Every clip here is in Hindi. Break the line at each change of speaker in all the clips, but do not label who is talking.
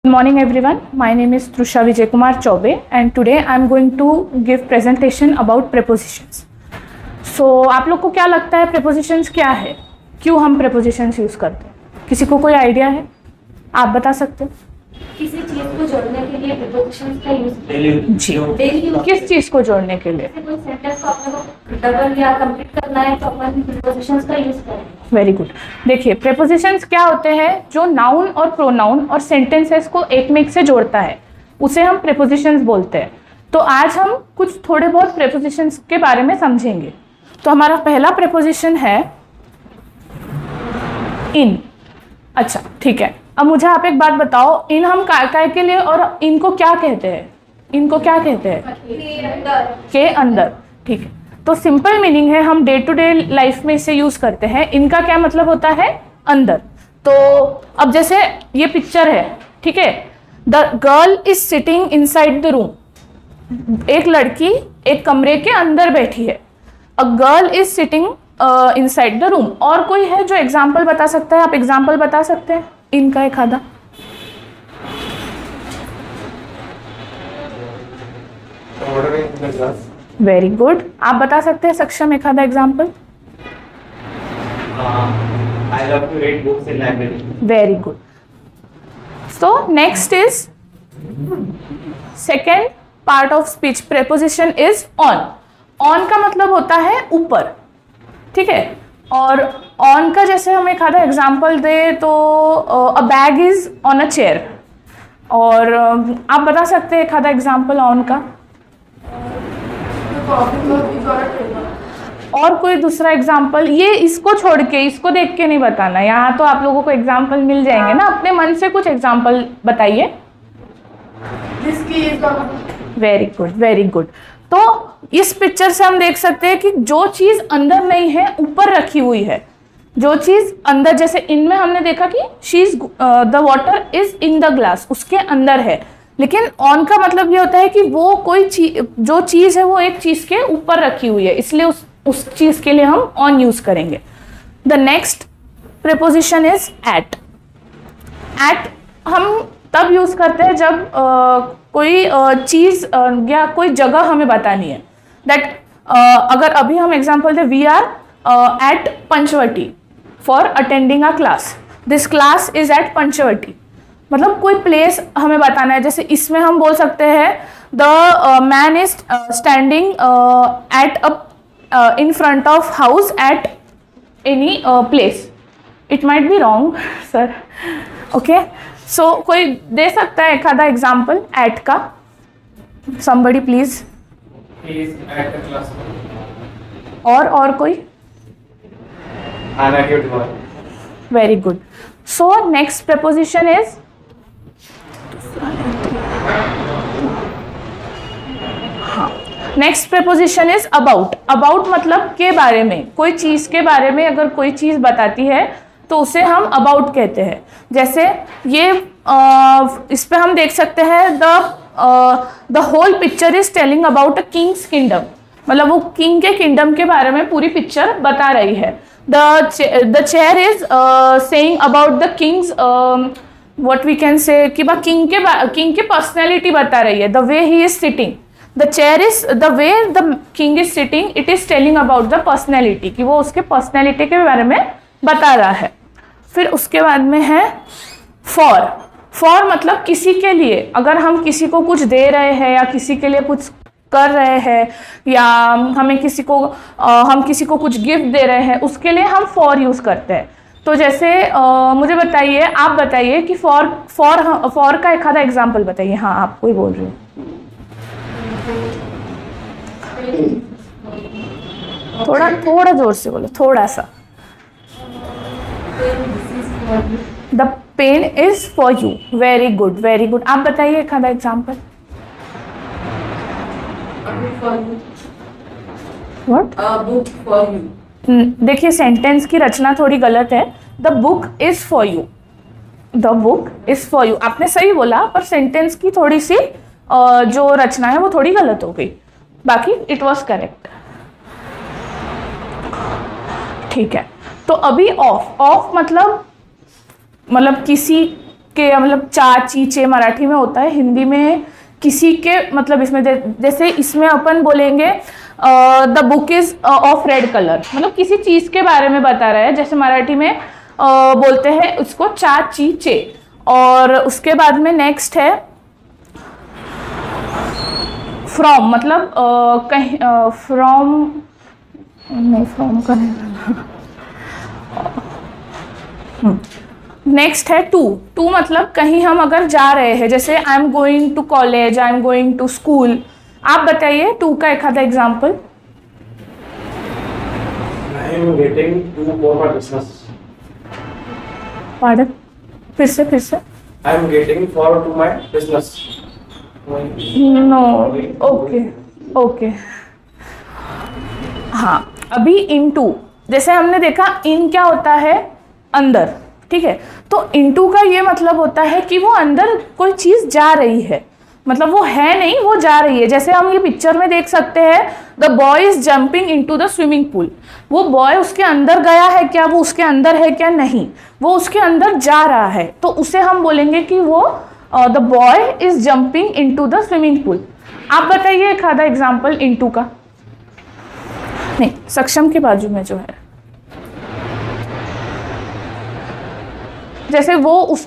Good morning everyone, my name is Trusha Vijay Kumar Chaube and today I am going to give presentation about prepositions. So आप लोग को क्या लगता है prepositions क्या है, क्यों हम prepositions यूज़ करते हैं? किसी को कोई आइडिया है? आप बता सकते हो?
किसी चीज को जोड़ने के लिए prepositions का यूज
जी, किस चीज़ को जोड़ने के लिए?
कोई सेंटेंस को अपने को डबल या कंप्लीट करना है तो अपन prepositions का यूज करें।
Very good. देखिए प्रेपोजिशंस क्या होते हैं, जो नाउन और प्रोनाउन और सेंटेंसेस को एक में एक से जोड़ता है, उसे हम प्रेपोजिशंस बोलते हैं। तो आज हम कुछ थोड़े बहुत प्रेपोजिशंस के बारे में समझेंगे। तो हमारा पहला प्रेपोजिशन है इन। अच्छा ठीक है, अब मुझे आप एक बात बताओ, इन हम काय के लिए और इनको क्या कहते हैं? इनको क्या कहते हैं? के अंदर। ठीक है, तो सिंपल मीनिंग है, हम डे टू डे लाइफ में इसे यूज करते हैं। इनका क्या मतलब होता है? अंदर। तो अब जैसे ये पिक्चर है, ठीक है, the girl is sitting inside the room. एक लड़की एक कमरे के अंदर बैठी है। A girl is sitting inside the room. और कोई है जो एग्जाम्पल बता सकता है? आप एग्जाम्पल बता सकते हैं इनका एक आधा? Very good. आप बता सकते हैं सक्षम एक आधा example?
I love to read books in library.
Very good. So next is second part of speech preposition is on. On का मतलब होता है ऊपर, ठीक है। और ऑन का जैसे हम एक आधा एग्जाम्पल दे तो अ bag is on a chair. और आप बता सकते हैं एक आधा एग्जाम्पल ऑन का? और कोई दूसरा एग्जाम्पल? ये इसको छोड़ के, इसको देख के नहीं बताना, यहाँ तो आप लोगों को एग्जाम्पल मिल जाएंगे ना, अपने मन से कुछ एग्जाम्पल बताइए। Very good, very good. तो इस पिक्चर से हम देख सकते हैं कि जो चीज अंदर नहीं है ऊपर रखी हुई है। जो चीज अंदर, जैसे इनमें हमने देखा कि she is the water is in the glass, उसके अंदर है। लेकिन ऑन का मतलब ये होता है कि वो कोई चीज, जो चीज है वो एक चीज के ऊपर रखी हुई है, इसलिए उस चीज के लिए हम ऑन यूज करेंगे। The next preposition is at. At हम तब यूज करते हैं जब कोई चीज या कोई जगह हमें बतानी है। दैट अगर अभी हम एग्जांपल दे, we are at Panchavati for attending a class. This class is at Panchavati, मतलब कोई प्लेस हमें बताना है। जैसे इसमें हम बोल सकते हैं the man is standing at in front of house at any place. It might be wrong sir. Okay, so कोई दे सकता है एक आधा एग्जाम्पल at का? somebody please.
He is at the class.
और कोई?
I'm at your door.
Very good. So next preposition is next preposition is about. About मतलब के बारे में, कोई चीज के बारे में अगर कोई चीज बताती है तो उसे हम अबाउट कहते हैं। जैसे ये इस पे हम देख सकते हैं the whole picture is telling about a king's kingdom, मतलब वो किंग के किंगडम के बारे में पूरी पिक्चर बता रही है। The chair is saying about the kings, what we can say कि किंग के पर्सनैलिटी बता रही है। The way he is sitting, the chair is the way the king is sitting, it is telling about the personality, कि वो उसके पर्सनैलिटी के बारे में बता रहा है। फिर उसके बाद में है फॉर। फॉर मतलब किसी के लिए, अगर हम किसी को कुछ दे रहे हैं या किसी के लिए कुछ कर रहे हैं या हमें हम किसी को कुछ गिफ्ट दे रहे हैं, उसके लिए हम फॉर यूज करते हैं। तो जैसे मुझे बताइए, आप बताइए कि फॉर का एक आधा एग्जाम्पल बताइए। हाँ, आपको ही बोल रही हूँ। थोड़ा जोर से बोलो, थोड़ा सा। The pen is for you. Very good, very good. आप बताइए एक आधा example. What?
Book for you.
देखिए सेंटेंस की रचना थोड़ी गलत है। The book is for you, the book is for you. आपने सही बोला, पर सेंटेंस की थोड़ी सी जो रचना है वो थोड़ी गलत हो गई, बाकी इट वॉज करेक्ट। ठीक है, तो अभी ऑफ। ऑफ मतलब किसी के मतलब चा ची चे मराठी में होता है, हिंदी में किसी के मतलब इसमें जैसे इसमें अपन बोलेंगे the book is of red colour, मतलब किसी चीज के बारे में बता रहा है, जैसे मराठी में बोलते हैं उसको चा ची चे। और उसके बाद में नेक्स्ट है फ्रॉम, मतलब कहीं फ्रॉम नहीं, फ्रॉम का नहीं। नेक्स्ट है टू। टू मतलब कहीं हम अगर जा रहे हैं, जैसे I am going to college, I am going to school. आप बताइए टू का एक आधा example.
I am getting to for my business.
Pardon, फिर से
I am getting for to my business.
No, okay हाँ। अभी इनटू, जैसे हमने देखा इन क्या होता है, अंदर, ठीक है। तो इनटू का ये मतलब होता है कि वो अंदर कोई चीज जा रही है, मतलब वो है नहीं, वो जा रही है। जैसे हम ये पिक्चर में देख सकते हैं, the boy is jumping into the swimming pool. वो बॉय उसके अंदर गया है क्या, वो उसके अंदर है क्या, नहीं, वो उसके अंदर जा रहा है, तो उसे हम बोलेंगे कि वो the boy is jumping into the swimming pool. आप बताइए एक आधा एग्जाम्पल इनटू का। नहीं, सक्षम के बाजू में जो है, जैसे वो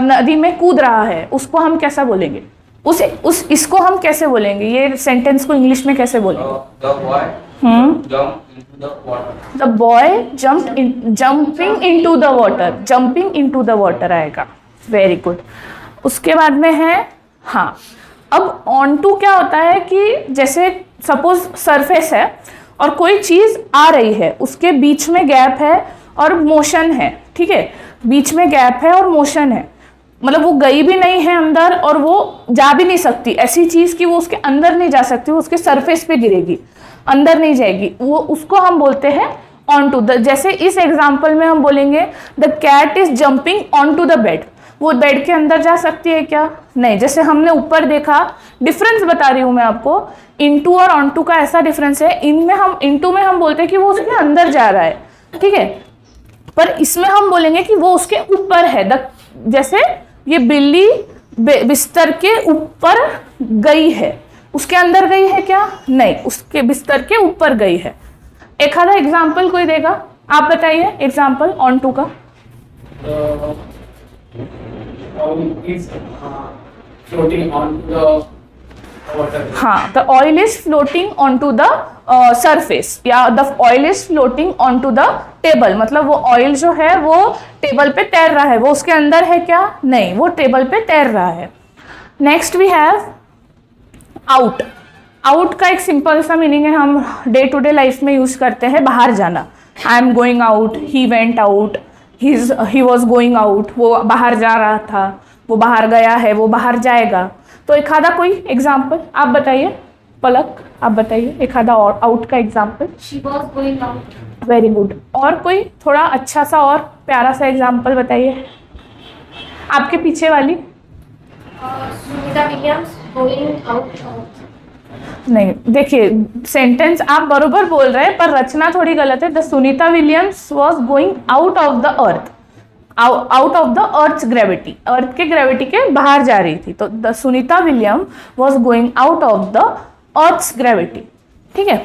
नदी में कूद रहा है, उसको हम कैसा बोलेंगे, इसको हम कैसे बोलेंगे, ये सेंटेंस को इंग्लिश में कैसे बोलेंगे? The boy jumping into the water, jumping into the water आएगा। Very good. उसके बाद में है हाँ, अब ऑन टू क्या होता है कि जैसे सपोज सरफेस है और कोई चीज आ रही है, उसके बीच में गैप है और मोशन है, ठीक है, बीच में गैप है और मोशन है, मतलब वो गई भी नहीं है अंदर और वो जा भी नहीं सकती, ऐसी चीज कि वो उसके अंदर नहीं जा सकती, वो उसके सरफेस पे गिरेगी, अंदर नहीं जाएगी, वो उसको हम बोलते हैं ऑन टू। जैसे इस एग्जाम्पल में हम बोलेंगे the cat is jumping on to the bed. वो बेड के अंदर जा सकती है क्या? नहीं। जैसे हमने ऊपर देखा, डिफरेंस बता रही हूँ मैं आपको, इनटू और ऑन टू का ऐसा डिफरेंस है, इनटू में हम बोलते हैं कि वो उसके अंदर जा रहा है, ठीक है, पर इसमें हम बोलेंगे कि वो उसके ऊपर है। जैसे ये बिल्ली बिस्तर के ऊपर गई है, उसके अंदर गई है क्या? नहीं, उसके बिस्तर के ऊपर गई है। एक आधा एग्जाम्पल कोई देगा? आप बताइए एग्जाम्पल ऑन टू का।
Is floating on the water.
हाँ, the oil is floating on to the surface, या the oil is floating on to the table, मतलब वो ऑयल जो है वो टेबल पे तैर रहा है, वो उसके अंदर है क्या? नहीं, वो टेबल पे तैर रहा है। Next we have out. Out का एक सिंपल सा मीनिंग है, हम डे टू डे लाइफ में यूज करते हैं, बाहर जाना। I am going out, he went out, he was going out, वो बाहर जा रहा था, वो बाहर गया है, वो बाहर जाएगा। तो एक आधा कोई एग्जाम्पल आप बताइए, पलक आप बताइए एक आधा और आउट का example.
She was going out.
Very good. और कोई थोड़ा अच्छा सा और प्यारा सा एग्जाम्पल बताइए, आपके पीछे वाली।
Sunita Williams going out.
नहीं, देखिए सेंटेंस आप बरोबर बोल रहे हैं पर रचना थोड़ी गलत है। The Sunita Williams was going out of the earth, out of the earth gravity, earth के ग्रेविटी के बाहर जा रही थी, तो the Sunita William was going out of the earth gravity, ठीक है।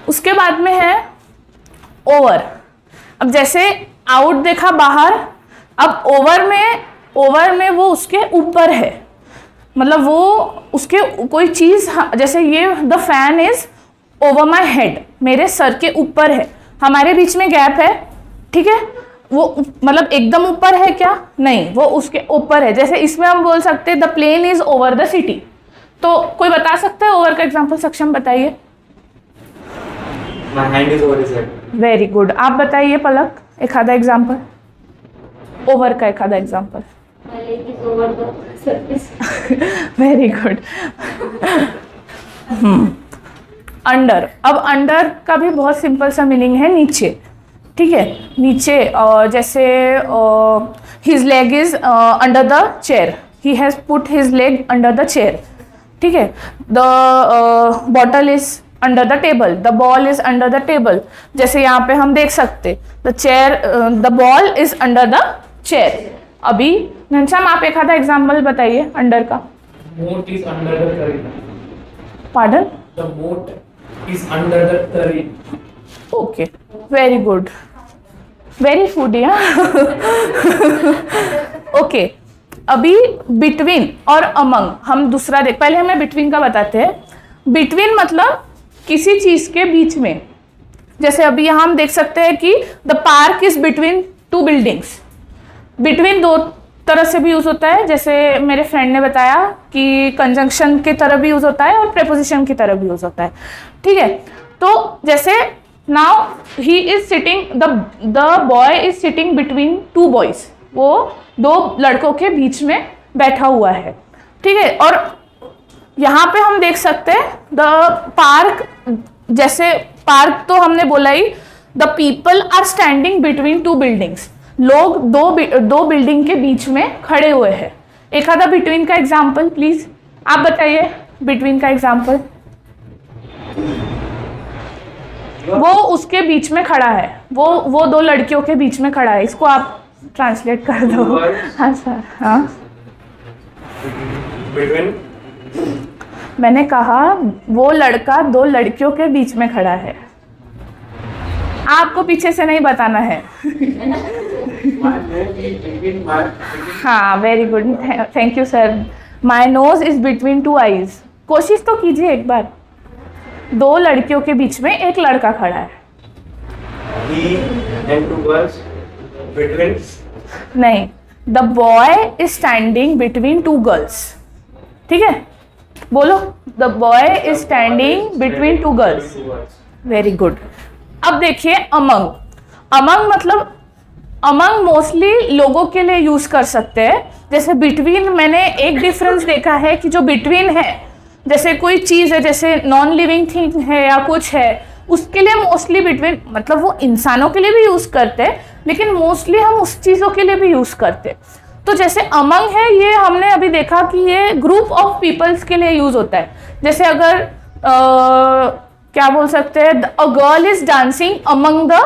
उसके बाद में है ओवर। अब जैसे आउट देखा बाहर, अब ओवर में वो उसके ऊपर है, मतलब वो उसके कोई चीज, जैसे ये the fan is over my head, मेरे सर के ऊपर है, हमारे बीच में गैप है, ठीक है, वो मतलब एकदम ऊपर है क्या? नहीं, वो उसके ऊपर है। जैसे इसमें हम बोल सकते हैं the plane is over the city. तो कोई बता सकता है ओवर का एग्जाम्पल? सक्षम बताइए।
My hand is over his head.
Very good. आप बताइए पलक एक आधा एग्जाम्पल, ओवर का एक आधा example.
My leg is over the surface.
Very good. Under. अब अंडर का भी बहुत सिंपल सा मीनिंग है नीचे, ठीक है, नीचे। जैसे his leg is under the chair, he has put his leg under the chair, ठीक है। The bottle is under the table, the ball is under the table. जैसे यहाँ पे हम देख सकते the chair, the ball is under the chair. अभी घनश्याम आप एक आधा एग्जाम्पल बताइए अंडर का।
Moat is under the curry.
Pardon?
The moat is under the curry.
Okay, very good, very foodie. Okay, अभी बिटवीन और अमंग हम दूसरा देख, पहले हमें बिटवीन का बताते हैं। बिटवीन मतलब किसी चीज के बीच में, जैसे अभी यहाँ हम देख सकते हैं कि the park is between two buildings. Between दो तरह से भी यूज होता है, जैसे मेरे फ्रेंड ने बताया कि कंजंक्शन की तरह भी यूज होता है और प्रेपोजिशन की तरह भी यूज होता है, ठीक है। तो जैसे now he is sitting, the boy is sitting between two boys, वो दो लड़कों के बीच में बैठा हुआ है, ठीक है। और यहाँ पे हम देख सकते हैं द पार्क, जैसे पार्क तो हमने बोला ही, the people are standing between two buildings, लोग दो बिल्डिंग के बीच में खड़े हुए हैं। एक आधा बिटवीन का एग्जाम्पल प्लीज आप बताइए, बिटवीन का एग्जाम्पल। वो उसके बीच में खड़ा है, वो दो लड़कियों के बीच में खड़ा है, इसको आप ट्रांसलेट कर दो। हाँ सर, हाँ
Between
मैंने कहा वो लड़का दो लड़कियों के बीच में खड़ा है, आपको पीछे से नहीं बताना है।
my name is between my
हाँ, very good, thank you sir. My nose is between two eyes, कोशिश तो कीजिए एक बार। दो लड़कियों के बीच में एक लड़का खड़ा है।
he and two girls between
नहीं, the boy is standing between to girls, ठीक है, बोलो the boy is standing between to girls, very good. अब देखिए अमंग, अमंग मतलब अमंग मोस्टली लोगों के लिए यूज कर सकते हैं। जैसे बिटवीन मैंने एक डिफरेंस देखा है कि जो बिटवीन है, जैसे कोई चीज़ है, जैसे नॉन लिविंग थिंग है या कुछ है, उसके लिए मोस्टली बिटवीन मतलब वो इंसानों के लिए भी यूज़ करते हैं, लेकिन मोस्टली हम उस चीज़ों के लिए भी यूज़ करते हैं। तो जैसे अमंग है, ये हमने अभी देखा कि ये ग्रुप ऑफ पीपल्स के लिए यूज़ होता है। जैसे अगर क्या बोल सकते हैं, a girl is dancing among the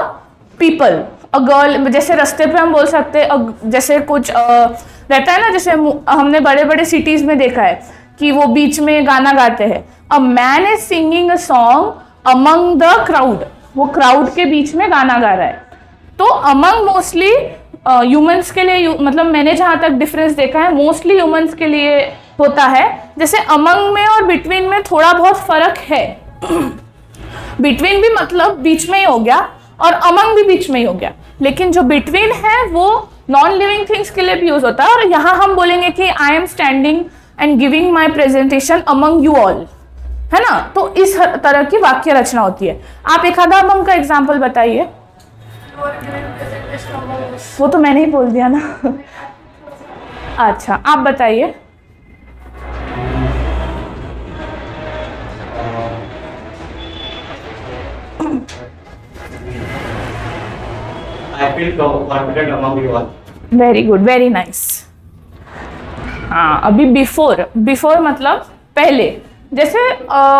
people, a girl, जैसे रास्ते पे हम बोल सकते हैं, जैसे कुछ रहता है ना, जैसे हमने बड़े बड़े सिटीज़ में देखा है कि वो बीच में गाना गाते हैं, a man is singing a song among the crowd, वो क्राउड के बीच में गाना गा रहा है। तो अमंग मोस्टली ह्यूमंस के लिए मतलब मैंने जहाँ तक डिफरेंस देखा है मोस्टली ह्यूमंस के लिए होता है। जैसे अमंग में और बिटवीन में थोड़ा बहुत फर्क है। बिटवीन भी मतलब बीच में ही हो गया और अमंग भी बीच में ही हो गया, लेकिन जो बिटवीन है वो नॉन लिविंग थिंग्स के लिए भी यूज होता है। और यहाँ हम बोलेंगे कि I am standing and giving my presentation among you all, है ना। तो इस तरह की वाक्य रचना होती है। आप एक आधा अमंग का एग्जाम्पल बताइए। वो तो मैंने ही बोल दिया ना। अच्छा, आप बताइए।
I feel confident among you all.
Very good, very nice. हाँ, अभी बिफोर, बिफोर मतलब पहले। जैसे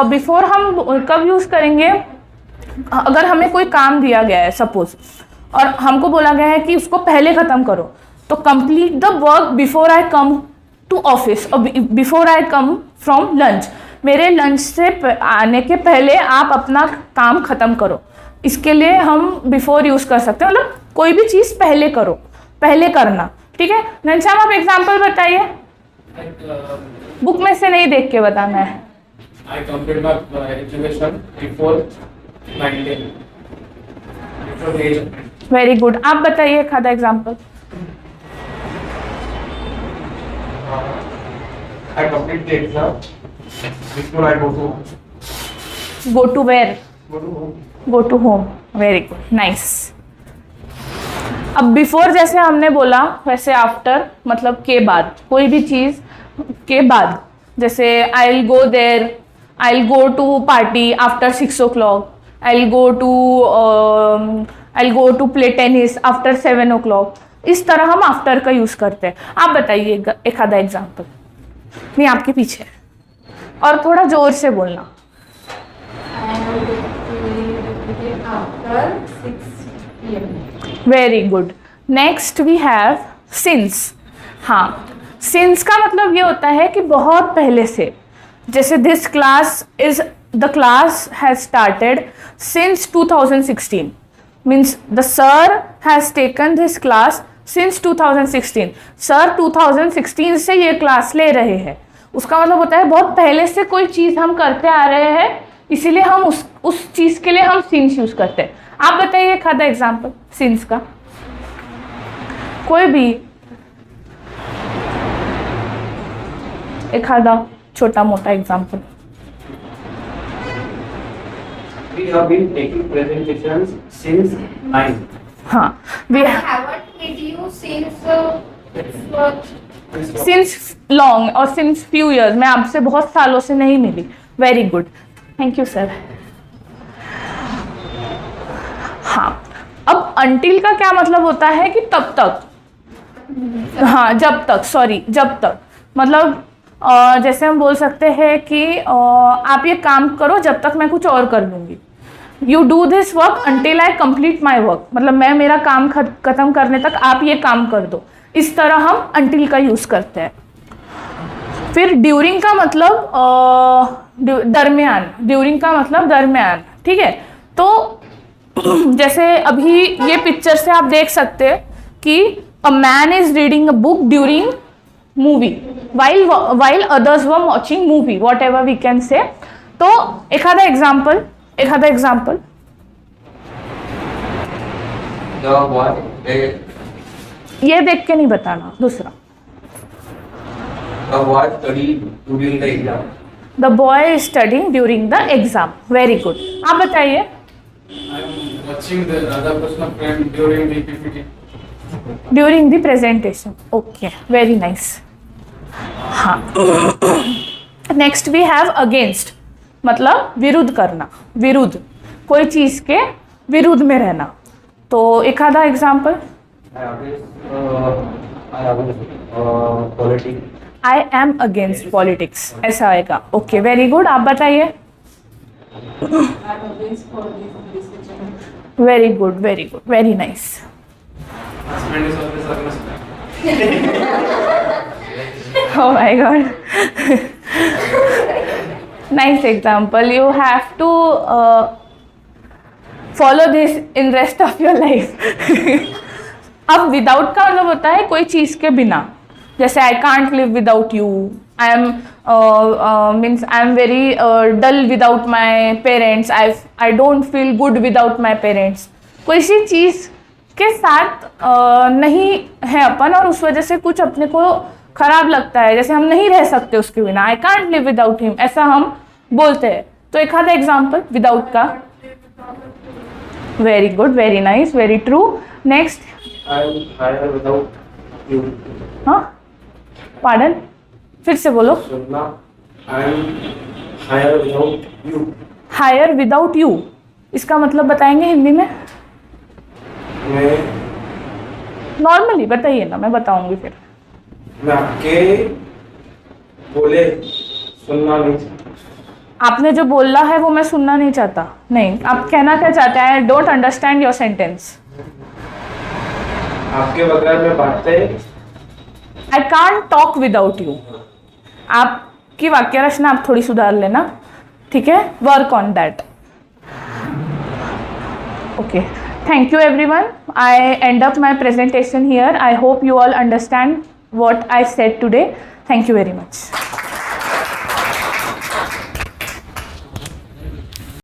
बिफोर हम कब यूज करेंगे, अगर हमें कोई काम दिया गया है सपोज, और हमको बोला गया है कि उसको पहले खत्म करो, तो complete the work before I come to office और before I come from lunch, मेरे लंच से आने के पहले आप अपना काम खत्म करो। इसके लिए हम बिफोर यूज कर सकते हैं, मतलब कोई भी चीज पहले करो, पहले करना, ठीक है। घनश्याम आप एग्जाम्पल बताइए, बुक में से नहीं देख के बताना है।
I completed my education before 19. Before the age of 19.
Very good, आप बताइए एक आधा example.
I complete the exam before I go to
go to where,
go to home.
Go to home, very good, nice. अब बिफोर जैसे हमने बोला, वैसे आफ्टर मतलब के बाद, कोई भी चीज के बाद। जैसे I will go there, I will go to party after 6 o'clock, I will go to play tennis after 7 o'clock। इस तरह हम आफ्टर का यूज करते हैं। आप बताइए एक आधा एग्जाम्पल। नहीं, आपके पीछे, और थोड़ा जोर से बोलना।
after 6 PM.
Very good. Next we have since. हाँ, सिंस का मतलब ये होता है कि बहुत पहले से, जैसे this class is the class has started since 2016, means the sir has taken this class since 2016, sir 2016 से ये क्लास ले रहे हैं। उसका मतलब होता है बहुत पहले से कोई चीज़ हम करते आ रहे हैं, इसीलिए हम उस चीज़ के लिए हम सिंस यूज़ करते हैं। आप बताइए एक आधा एग्जाम्पल सिंस का, कोई भी एक आधा छोटा मोटा example.
We have been taking presentations since 9.
हाँ, we
haven't met you
since long और सिंस फ्यू ईयर्स, मैं आपसे बहुत सालों से नहीं मिली। Very good, thank you sir. हाँ, अब अंटिल का क्या मतलब होता है कि तब तक, हाँ जब तक, सॉरी जब तक, मतलब जैसे हम बोल सकते हैं कि आप ये काम करो जब तक मैं कुछ और कर लूँगी। You do this work until I complete my work, मतलब मैं मेरा काम खत्म करने तक आप ये काम कर दो। इस तरह हम अंटिल का यूज़ करते हैं। फिर ड्यूरिंग का मतलब दरमियान, ड्यूरिंग का मतलब दरमियान, ठीक है। तो जैसे अभी ये पिक्चर से आप देख सकते हैं कि a man is reading a book during movie while others were watching movie, whatever we can say। तो एक आधा एग्जाम्पल
The boy
ये देख के नहीं बताना। दूसरा,
the boy studied during the exam.
The boy is studying during the exam. Very good, आप बताइए।
I am watching the other personal friend during the PPT.
During the presentation. Okay, very nice. हाँ, नेक्स्ट वी हैव अगेंस्ट, मतलब विरुद्ध करना, विरुद्ध, कोई चीज़ के विरुद्ध में रहना। तो एक आधा example. I am against politics, ऐसा आएगा। ओके, वेरी गुड, आप बताइए। Very good, very good, very nice.
Husband is always honest.
Oh my god. Nice example. You have to follow this in rest of your life. अब विदाउट का मतलब होता है कोई चीज़ के बिना, जैसे I can't live without you, I am means I am very dull without my parents, I don't feel good without my parents. कोई सी चीज़ के साथ नहीं है अपन और उस वजह से कुछ अपने को खराब लगता है, जैसे हम नहीं रह सकते उसके बिना, I can't live without him, ऐसा हम बोलते हैं। तो एक आधा एग्जाम्पल विदाउट का। Very good, very nice, very true. Next,
I am higher without you.
हाँ, पार्डन, फिर से बोलो।
सुनना, I am higher without you.
Higher without you, इसका मतलब बताएंगे हिंदी में?
मैं
नॉर्मली बताइए ना, मैं बताऊंगी फिर।
आपके बोले सुनना नहीं चाहता।
आपने जो बोला है वो मैं सुनना नहीं चाहता। नहीं, आप कहना क्या चाहते हैं? Don't understand your sentence.
आपके बगैर में बातें,
I can't talk without you. आपकी वाक्य रचना आप थोड़ी सुधार लेना, ठीक है? Work on that. Okay, thank you everyone. I end up my presentation here. I hope you all understand what I said today. Thank you very much.